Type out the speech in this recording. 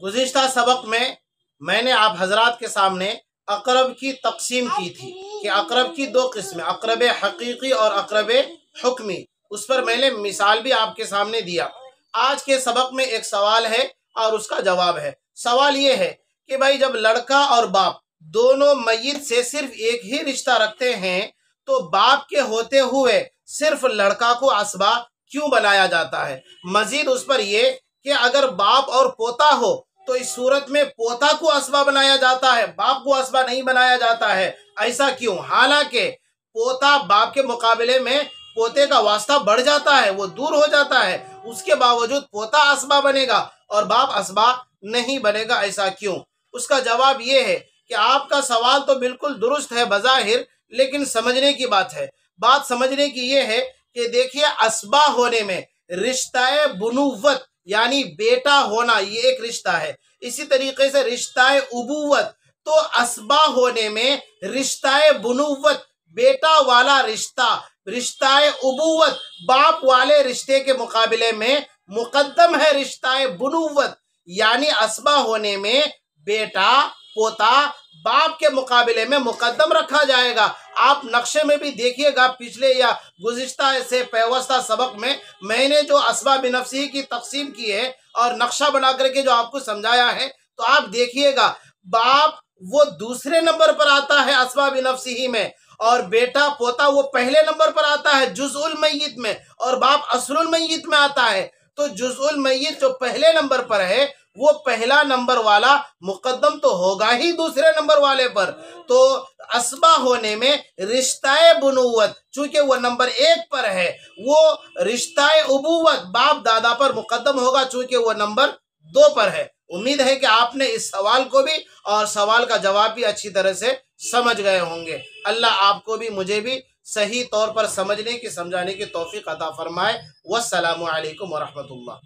गुज़िश्ता सबक में मैंने आप हजरात के सामने अक़रब की तक़सीम की थी कि अक़रब की दो किस्में, अक़रब हकीकी और अक़रब हुक्मी। उस पर मैंने मिसाल भी आपके सामने दिया। आज के सबक में एक सवाल है और उसका जवाब है। सवाल ये है कि भाई जब लड़का और बाप दोनों मय्यत से सिर्फ एक ही रिश्ता रखते हैं तो बाप के होते हुए सिर्फ लड़का को असबा क्यों बनाया जाता है। मजीद उस पर यह कि अगर बाप और पोता हो तो इस सूरत में पोता को असबा बनाया जाता है, बाप को असबा नहीं बनाया जाता है। ऐसा क्यों? हालांकि पोता बाप के मुकाबले में पोते का वास्ता बढ़ जाता है, वो दूर हो जाता है, उसके बावजूद पोता असबा बनेगा और बाप असबा नहीं बनेगा। ऐसा क्यों? उसका जवाब ये है कि आपका सवाल तो बिल्कुल दुरुस्त है बज़ाहिर, लेकिन समझने की बात है। बात समझने की ये है कि देखिए, असबा होने में रिश्ता बुनुव्वत यानी बेटा होना ये एक रिश्ता है। इसी तरीके से रिश्ता उबुव्वत, तो असबा होने में रिश्ता बुनुव्वत बेटा वाला रिश्ता, रिश्ता उबुव्वत बाप वाले रिश्ते के मुकाबले में मुकद्दम है रिश्ता बुनुव्वत। यानी असबा होने में बेटा पोता बाप के मुकाबले में मुकद्दम रखा जाएगा। आप नक्शे में भी देखिएगा, पिछले या गुज़िश्ता से पेवस्ता सबक में मैंने जो असबा बिनफ्सी की तकसीम की है और नक्शा बना करके जो आपको समझाया है, तो आप देखिएगा बाप वो दूसरे नंबर पर आता है असबा बिनफ्सी में, और बेटा पोता वो पहले नंबर पर आता है जुज़उल मय्यत में, और बाप असलुल मय्यत में आता है। तो जुज़उल मय्यत जो पहले नंबर पर है वो पहला नंबर वाला मुकद्दम तो होगा ही दूसरे नंबर वाले पर। तो असबा होने में रिश्ता बुनुव्वत चूंकि वो नंबर 1 पर है, वो रिश्ता उबुव्वत बाप दादा पर मुकद्दम होगा चूंकि वो नंबर 2 पर है। उम्मीद है कि आपने इस सवाल को भी और सवाल का जवाब भी अच्छी तरह से समझ गए होंगे। अल्लाह आपको भी मुझे भी सही तौर पर समझने की समझाने की तौफीक अता फरमाए। वस्सलामु अलैकुम व रहमतुल्लाह।